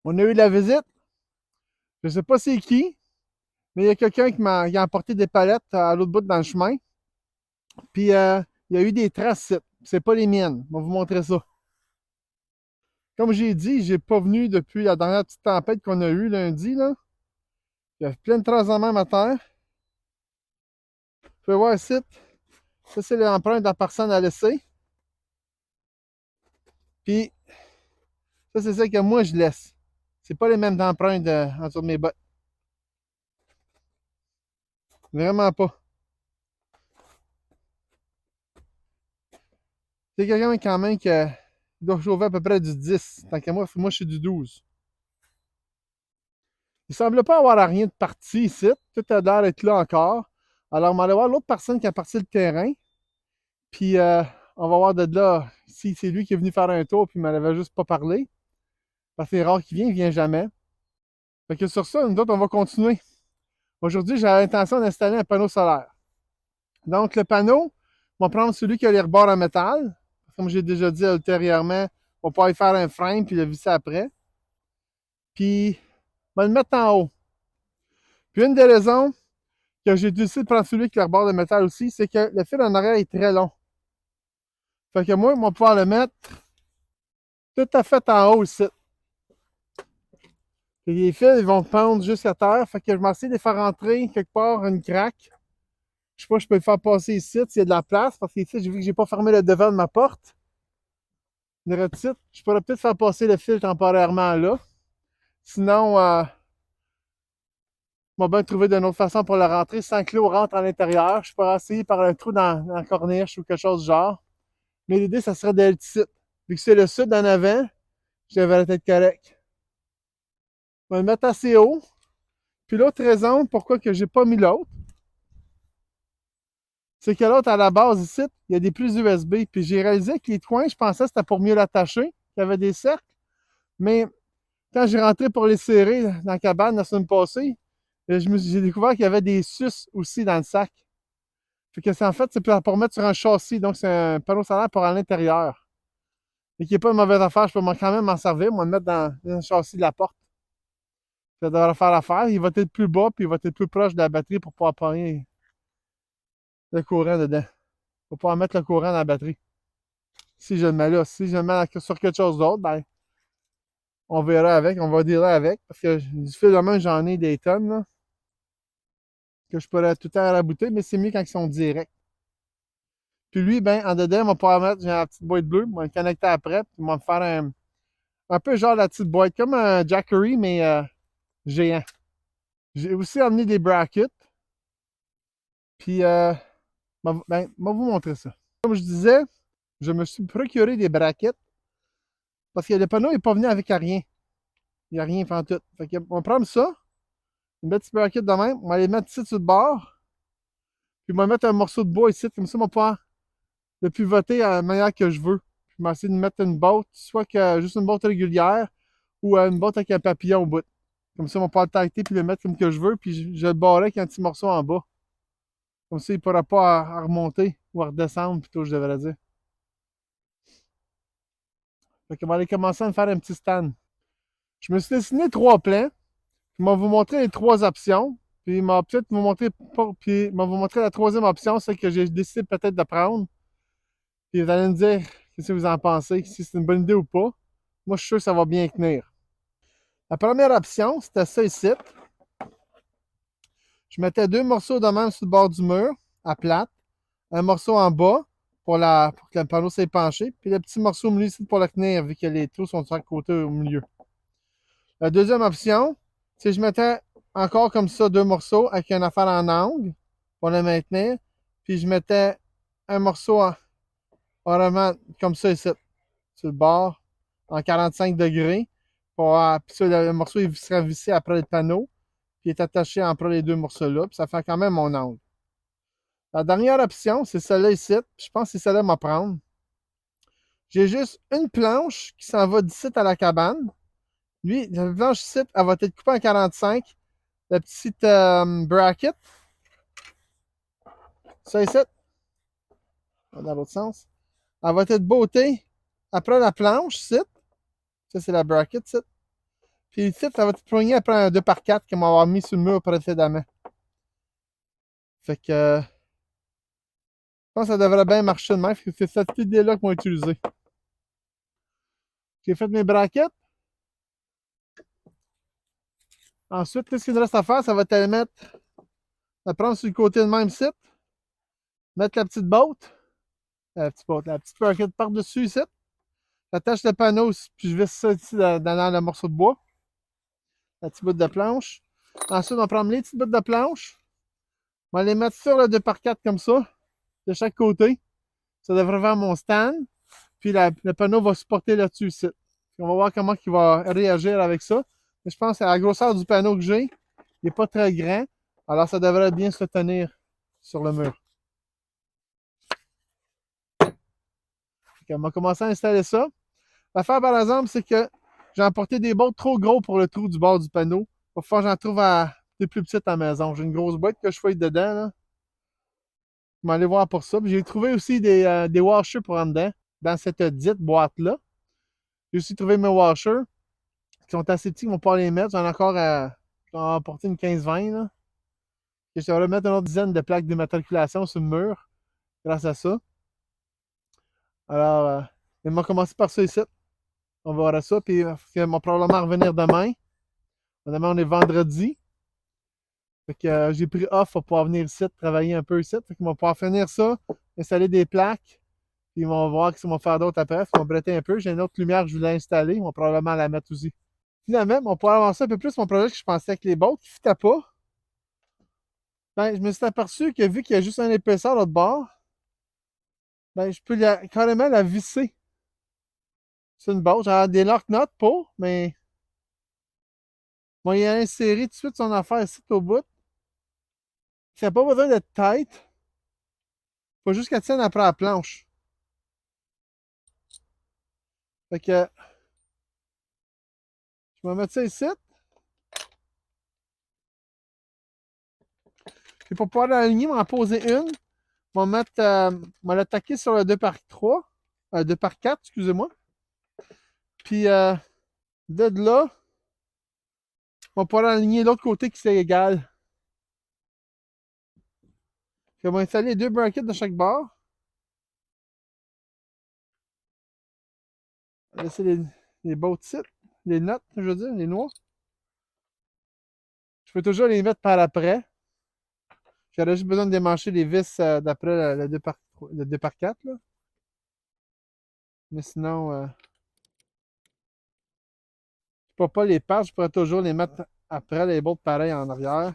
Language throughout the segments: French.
On a eu la visite. Je ne sais pas c'est qui, mais il y a quelqu'un qui a apporté des palettes à l'autre bout dans le chemin. Puis il y a eu des traces. C'est pas les miennes. On va vous montrer ça. Comme j'ai dit, j'ai pas venu depuis la dernière petite tempête qu'on a eue lundi, là. Il y a plein de traces en même à terre. Vous pouvez voir ici. Ça, c'est l'empreinte de la personne à laisser. Puis ça, c'est ça que moi, je laisse. C'est pas les mêmes empreintes en dessous de mes bottes. Vraiment pas. C'est quelqu'un quand même qui doit chauffer à peu près du 10. Tant qu'à moi, je suis du 12. Il semble pas avoir rien de parti ici. Tout a l'air d'être là encore. Alors, on va aller voir l'autre personne qui a parti le terrain. Puis, on va voir de là si c'est lui qui est venu faire un tour puis il m'en avait juste pas parlé. Parce que c'est rare qu'il vient, il vient jamais. Fait que sur ça, nous autres, on va continuer. Aujourd'hui, j'ai l'intention d'installer un panneau solaire. Donc, le panneau, on va prendre celui qui a les rebords en métal. Comme j'ai déjà dit ultérieurement, on va pouvoir y faire un frame puis le visser après. Puis, on va le mettre en haut. Puis, une des raisons que j'ai décidé de prendre celui qui a le rebord de métal aussi, c'est que le fil en arrière est très long. Fait que moi, on va pouvoir le mettre tout à fait en haut ici. Et les fils, ils vont pendre jusqu'à terre. Fait que je vais essayer de les faire rentrer quelque part une craque. Je sais pas, je peux le faire passer ici s'il y a de la place. Parce qu'ici, j'ai vu que j'ai pas fermé le devant de ma porte. Je pourrais peut-être faire passer le fil temporairement là. Sinon, on va bien trouver d'une autre façon pour le rentrer sans que l'eau rentre à l'intérieur. Je pourrais essayer par un trou dans la corniche ou quelque chose du genre. Mais l'idée, ça serait d'être ici. Vu que c'est le sud en avant, je devrais être correct. On va le mettre assez haut. Puis l'autre raison pourquoi que j'ai pas mis l'autre, c'est que l'autre, à la base ici, il y a des prises USB. Puis j'ai réalisé que les coins, je pensais que c'était pour mieux l'attacher, qu'il y avait des cercles. Mais quand j'ai rentré pour les serrer dans la cabane la semaine passée, j'ai découvert qu'il y avait des suces aussi dans le sac. Fait que en fait, c'est pour mettre sur un châssis. Donc, c'est un panneau solaire pour à l'intérieur. Et qui n'est pas une mauvaise affaire. Je peux quand même m'en servir, moi, le mettre dans le châssis de la porte. Ça devrait faire l'affaire. Il va être plus bas, puis il va être plus proche de la batterie pour pouvoir pogner le courant dedans. Pour pouvoir mettre le courant dans la batterie. Si je le mets là. Si je le mets sur quelque chose d'autre, ben, on verra avec. On va dealer avec. Parce que du fil de main, j'en ai des tonnes, là, que je pourrais tout le temps rabouter, mais c'est mieux quand ils sont directs. Puis lui, ben, en dedans, on va pouvoir mettre, j'ai la petite boîte bleue, on va le connecter après, puis on va me faire un peu genre la petite boîte, comme un Jackery, mais géant. J'ai aussi amené des brackets, puis ben, je vais vous montrer ça. Comme je disais, je me suis procuré des brackets, parce que le panneau n'est pas venu avec rien. Il n'y a rien tout. Fait que, on va prendre ça, une petite bracket de même, on va les mettre ici sur le bord, puis on va mettre un morceau de bois ici, comme ça, on va pouvoir le pivoter à la manière que je veux. Puis, je vais essayer de mettre une botte, soit que juste une botte régulière, ou une botte avec un papillon au bout. Comme ça, on va pouvoir le tacter puis le mettre comme que je veux, puis je le barrais avec un petit morceau en bas. Comme ça, il ne pourra pas remonter ou à redescendre, plutôt, je devrais dire. Fait qu'on va aller commencer à me faire un petit stand. Je me suis dessiné 3 plans. Je vais vous montrer les 3 options. Puis, il m'a peut-être vous montrer, puis, il va vous montrer la troisième option, celle que j'ai décidé peut-être de prendre. Puis, vous allez me dire qu'est-ce que vous en pensez, si c'est une bonne idée ou pas. Moi, je suis sûr que ça va bien tenir. La première option, c'était ça ici. Je mettais 2 morceaux de même sur le bord du mur, à plate. Un morceau en bas pour que le panneau s'est penché. Puis le petit morceau au milieu ici pour le tenir, vu que les trous sont sur le côté au milieu. La deuxième option, c'est que je mettais encore comme ça 2 morceaux avec une affaire en angle pour le maintenir. Puis je mettais un morceau vraiment comme ça ici, sur le bord, en 45 degrés. Puis ça, le morceau il serait vissé après le panneau. Puis il est attaché entre les 2 morceaux-là. Puis ça fait quand même mon angle. La dernière option, c'est celle-là ici. Je pense que c'est celle-là à prendre. J'ai juste une planche qui s'en va d'ici à la cabane. Lui, la planche ici, elle va être coupée en 45. La petite bracket, ça ici, dans l'autre sens, elle va être bottée après la planche ici. Ça, c'est la bracket ici. Puis ici, ça va te poigner après un 2x4 qu'on m'avoir mis sur le mur précédemment. Fait que je pense que ça devrait bien marcher de même. Fait que c'est cette idée-là qu'on va utiliser. J'ai fait mes braquettes. Ensuite, qu'est-ce qu'il me reste à faire? Ça va te mettre, la prendre sur le côté de même site, mettre la petite botte, la petite braquette par-dessus ici. J'attache le panneau, puis je visse ça ici dans le morceau de bois, la petite bout de planche. Ensuite, on va prendre les petites bouts de planche, on va les mettre sur le 2x4 comme ça, de chaque côté. Ça devrait faire mon stand. Puis le panneau va supporter là-dessus ici. On va voir comment il va réagir avec ça. Mais je pense que la grosseur du panneau que j'ai, il n'est pas très grand. Alors ça devrait bien se tenir sur le mur. On va commencer à installer ça. L'affaire par exemple, c'est que j'ai emporté des boîtes trop gros pour le trou du bord du panneau. Il va falloir que j'en trouve des plus petites à la maison. J'ai une grosse boîte que je fouille dedans. Là. Je vais aller voir pour ça. J'ai trouvé aussi des washers pour en dedans, dans cette dite boîte-là. J'ai aussi trouvé mes washers qui sont assez petits, qu'on va pouvoir les mettre. J'en ai encore j'en ai emporté une 15-20. Là. Et je devrais mettre une autre dizaine de plaques d'immatriculation sur le mur grâce à ça. Alors, on va commencer par ça ici. On va voir ça. Puis, on va probablement revenir demain. Demain, on est vendredi. Fait que j'ai pris off pour pouvoir venir ici, travailler un peu ici. Fait qu'on va pouvoir finir ça, installer des plaques. Puis, on va voir ce qu'on va faire d'autre après. On va bretter un peu. J'ai une autre lumière que je voulais installer. On va probablement la mettre aussi. Finalement, on pourrait avancer un peu plus mon projet que je pensais avec les bottes qui ne fitaient pas. Ben, je me suis aperçu que vu qu'il y a juste un épaisseur l'autre bord, ben, je peux carrément la visser sur une botte. J'ai des lock nuts pour, mais bon, il a inséré tout de suite son affaire ici au bout. Ça n'a pas besoin d'être tight. Faut juste qu'elle tienne après la planche. Fait que je vais mettre ça ici. Puis pour pouvoir l'aligner, on va en poser une. On va mettre, on va l'attaquer sur le 2x3. 2x4, excusez-moi. Puis de là, on va pouvoir aligner l'autre côté qui c'est égal. Puis on va installer deux brackets de chaque bord. On va laisser les bottes ici. Les notes, je veux dire, les noix. Je peux toujours les mettre par après. J'aurais juste besoin de démancher les vis d'après le 2x4. Là. Mais sinon, je ne peux pas les perdre. Je pourrais toujours les mettre après les bolts pareils en arrière.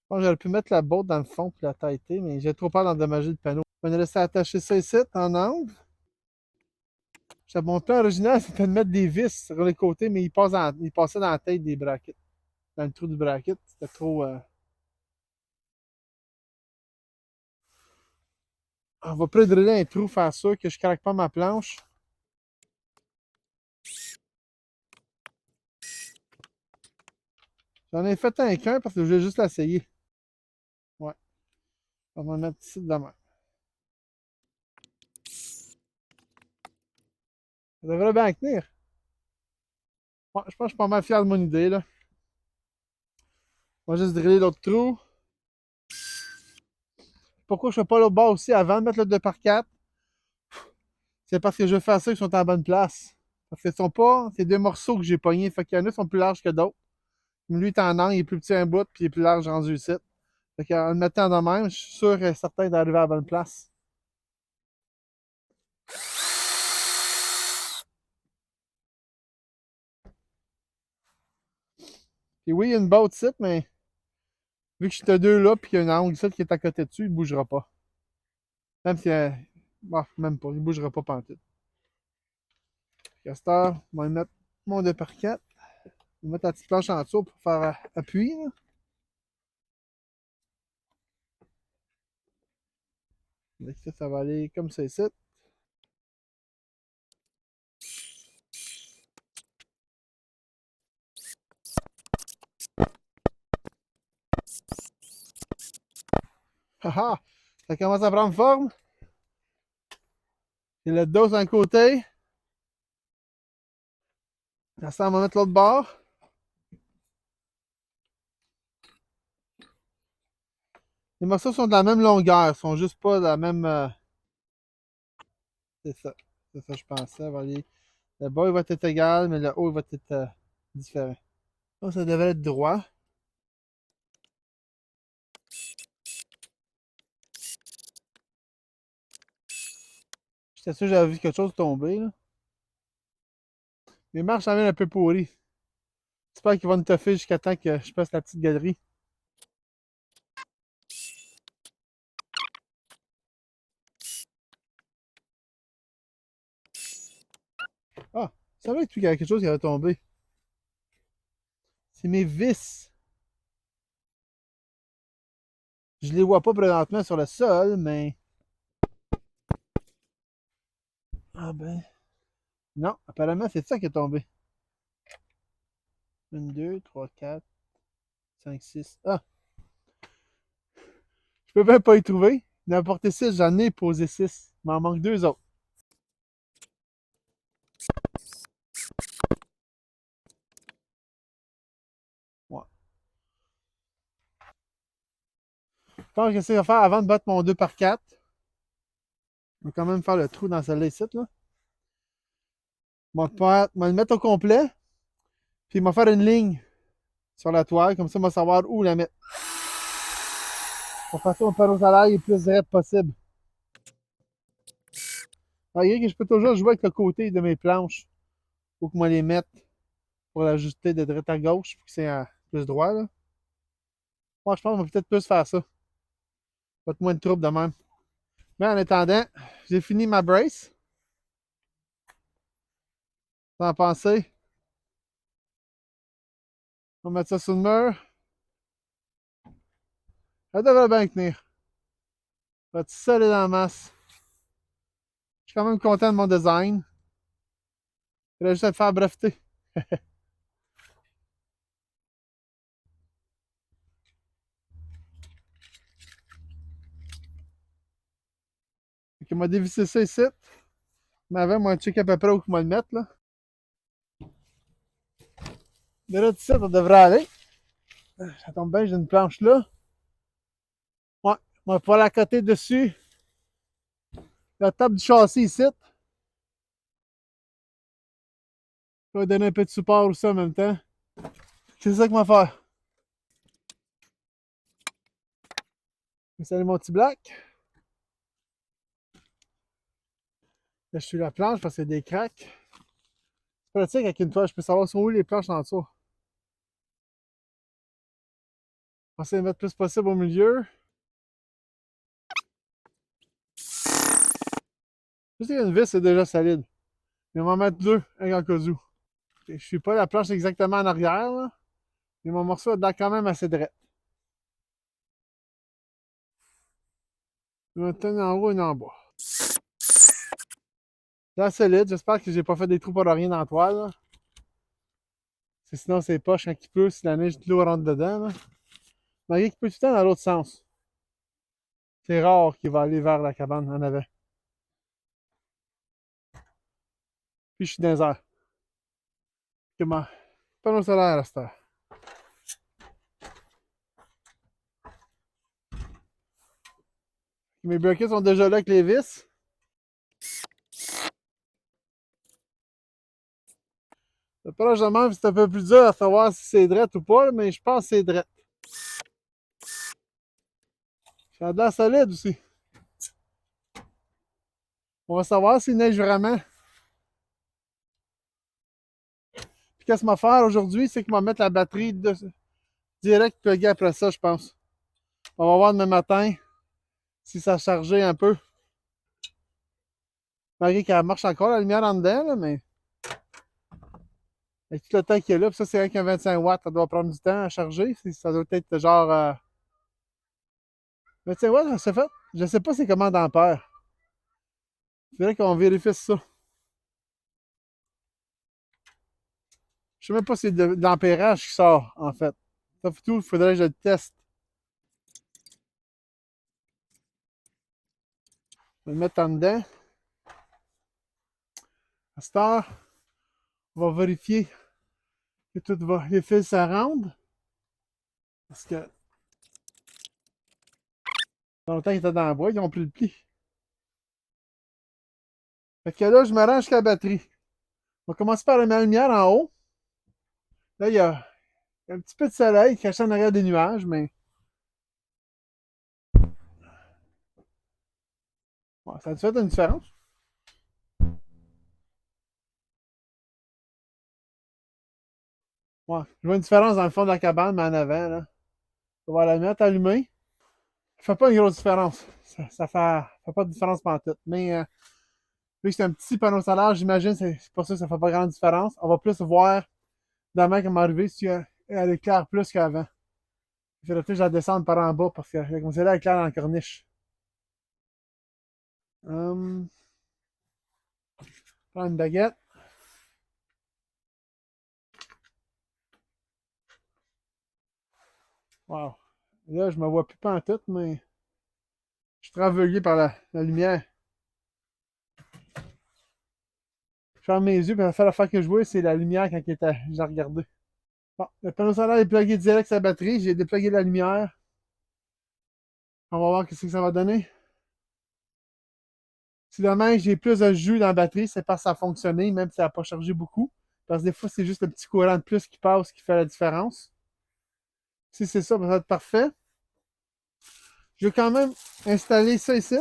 Bon, j'aurais pu mettre la botte dans le fond pour la tailler, mais j'ai trop peur d'endommager le panneau. On va laisser attacher ça ici, en angle. Mon plan original, c'était de mettre des vis sur les côtés, mais il passait dans la tête des brackets. Dans le trou du bracket. C'était trop. On va pré-driller un trou, faire sûr que je ne craque pas ma planche. J'en ai fait un qu'un parce que je voulais juste l'essayer. Ouais. On va le mettre ici demain. Ça devrait bien tenir. Ouais, je pense que je suis pas mal fier de mon idée. Là. On va juste driller l'autre trou. Pourquoi je ne fais pas l'autre bord aussi avant de mettre le 2x4? C'est parce que je veux faire ça qu'ils sont à la bonne place. Parce que ce sont pas ces deux morceaux que j'ai pognés. Fait qu'il y en a qui sont plus larges que d'autres. Lui, il est en angle, il est plus petit un bout, puis il est plus large rendu ici. Fait qu'en le mettant de même, je suis sûr et certain d'arriver à la bonne place. Puis oui, il y a une botte ici, mais vu que j'étais deux là, puis qu'il y a une angle ici qui est à côté dessus, il ne bougera pas. Même si. Bon, même pas, il ne bougera pas pantoute. Castor, on va mettre mon 2x4. On va mettre la petite planche en dessous pour faire appui. Là. Ça va aller comme ça ici. Haha! Ça commence à prendre forme. Et le dos d'un côté. Ça, on va mettre l'autre bord. Les morceaux sont de la même longueur, ils sont juste pas de la même. C'est ça. C'est ça, je pensais. Le bas, il va être égal, mais le haut, il va être différent. Ça, ça devrait être droit. J'étais sûr que j'avais vu quelque chose tomber, là. Les marches en viennent un peu pourries. J'espère qu'ils vont me toffer jusqu'à temps que je passe la petite galerie. Ah, ça va être qu'il y avait quelque chose qui avait tombé. C'est mes vis. Je les vois pas présentement sur le sol, mais. Ah ben. Non, apparemment, c'est ça qui est tombé. 1, 2, 3, 4, 5, 6. Ah, je peux même pas y trouver. Il en a apporté 6, j'en ai posé 6. Il m'en manque 2 autres. Ouais. Je pense que j'essaie de faire avant de battre mon 2 par 4. Je vais quand même faire le trou dans celle-là ici, là. Je vais le mettre au complet. Puis il va faire une ligne sur la toile. Comme ça, on va savoir où la mettre. Pour faire ça, mon panneau solaire est le plus direct possible. Malgré que je peux toujours jouer avec le côté de mes planches. Faut que moi les mette pour l'ajuster de droite à gauche. Pour que c'est plus droit, là. Moi, je pense qu'on va peut-être plus faire ça. Pas de moins de trouble de même. Mais en attendant, j'ai fini ma brace. T'en as pensé? On va mettre ça sur le mur. Elle devrait bien tenir. Va être solide en masse. Je suis quand même content de mon design. Il va juste à te faire breveter. Il m'a dévissé ça ici. Mais avant, moi, check à peu près où je vais le mettre, là. De là, ici, ça devrait aller. Ça tombe bien, j'ai une planche là. Ouais, on va pouvoir la coter dessus. La table du châssis ici. Je vais donner un peu de support aussi en même temps. C'est ça qu'on va faire. Salut mon petit black. Là, je suis la planche parce qu'il y a des cracks. C'est pratique avec une toile, je peux savoir sont où les planches en dessous. On va essayer de mettre le plus possible au milieu. Je sais qu'une vis c'est déjà solide. Mais on va en mettre deux, un en cas où. Je suis pas la planche exactement en arrière, là, mais mon morceau est dedans quand même assez droit. Je vais mettre une en haut et une en bas. C'est solide, j'espère que j'ai pas fait des trous pour rien dans la toile. Là. Sinon, c'est poche quand il pleut, si la neige de l'eau rentre dedans. Là. Malgré qu'il peut tout le temps dans l'autre sens. C'est rare qu'il va aller vers la cabane en avant. Puis je suis dans les airs. Comment? Panneau solaire à cette heure. Mes brackets sont déjà là avec les vis. Le proche de même, c'est un peu plus dur à savoir si c'est drette ou pas, mais je pense que c'est drette. Ça a de l'air solide aussi. On va savoir s'il neige vraiment. Puis qu'est-ce qu'on va faire aujourd'hui, c'est qu'on va mettre la batterie direct plugée après ça, je pense. On va voir demain matin si ça a chargé un peu. Malgré qu'elle marche encore, la lumière en dedans, là, mais avec tout le temps qu'il y a là, puis ça, c'est rien qu'un 25 watts, ça doit prendre du temps à charger. Ça doit être genre 25 watts, c'est fait. Je sais pas c'est comment d'ampères. C'est vrai qu'on vérifie ça. Je sais même pas si c'est de l'ampérage qui sort, en fait. Ça fait tout, il faudrait que je le teste. Je vais le mettre en dedans. À cette heure, on va vérifier. que tout va, les fils se rendent. Parce que longtemps qu'ils étaient dans la boîte, ils ont pris le pli. Fait que là, je me rends jusqu'à la batterie. On va commencer par la lumière en haut. Là, il y a un petit peu de soleil caché en arrière des nuages, mais bon, ça a fait une différence. Ouais, je vois une différence dans le fond de la cabane, mais en avant, là. On va la mettre allumée. Ça fait pas une grosse différence. Ça fait pas de différence pantoute. Mais vu que c'est un petit panneau solaire, j'imagine que c'est pour ça que ça fait pas grande différence. On va plus voir demain comment arriver si elle éclaire plus qu'avant. Il faudrait que je la descende par en bas parce que comme c'est là, elle éclaire dans la corniche. Hum, prends une baguette. Wow. Là, je me vois plus pantoute, mais je suis très aveuglé par la lumière. Je ferme mes yeux, puis la seule affaire que je vois, c'est la lumière quand j'ai regardé. Bon, le panneau solaire est plugué direct sur la batterie. J'ai déplugué la lumière. On va voir ce que ça va donner. Si demain j'ai plus de jus dans la batterie, c'est parce que ça a fonctionné, même si ça n'a pas chargé beaucoup. Parce que des fois, c'est juste le petit courant de plus qui passe qui fait la différence. Si c'est ça, ça va être parfait. Je vais quand même installer ça ici.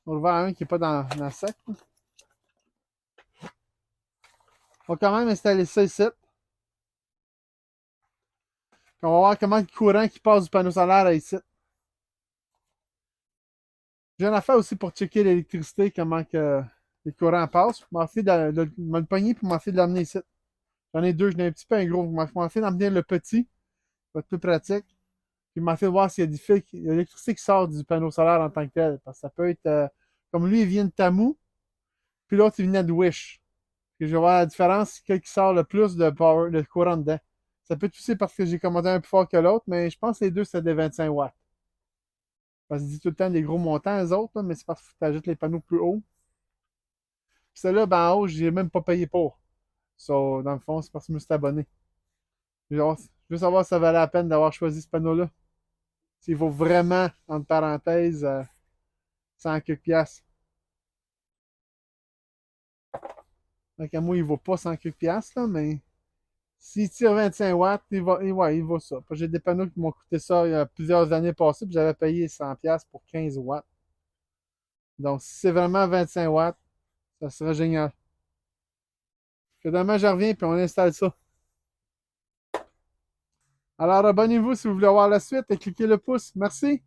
On va voir un qui n'est pas dans le sac. On va quand même installer ça ici. Puis on va voir comment le courant qui passe du panneau solaire à ici. J'ai une affaire aussi pour checker l'électricité, comment que les courants passent. Je m'en fais de me le pogner pour m'en faire de l'amener ici. J'en ai deux, j'en ai un petit peu un gros. Je m'en fais d'amener le petit. Ça va être plus pratique. Puis m'en fait voir s'il y a du fil, il y a l'électricité qui sort du panneau solaire en tant que tel. Parce que ça peut être comme lui, il vient de Tamu, puis l'autre, il venait de Wish. Puis je vais voir la différence, quel qui sort le plus de power, de courant dedans. Ça peut être aussi parce que j'ai commandé un plus fort que l'autre, mais je pense que les deux, c'est des 25 watts. Parce que je dis tout le temps des gros montants, les autres, là, mais c'est parce que tu ajoutes les panneaux plus hauts. Puis celle-là, ben, en haut, j'ai même pas payé pour. So, dans le fond, c'est parce que je me suis abonné. Je veux savoir si ça valait la peine d'avoir choisi ce panneau-là. S'il vaut vraiment, entre parenthèses, 100 quelques piastres. Donc, à moi, il vaut pas 100 quelques piastres, là, mais s'il tire 25 watts, ouais, il vaut ça. J'ai des panneaux qui m'ont coûté ça il y a plusieurs années passées, puis j'avais payé 100 piastres pour 15 watts. Donc, si c'est vraiment 25 watts, ça serait génial. Que demain, je reviens, puis on installe ça. Alors, abonnez-vous si vous voulez voir la suite et cliquez le pouce. Merci.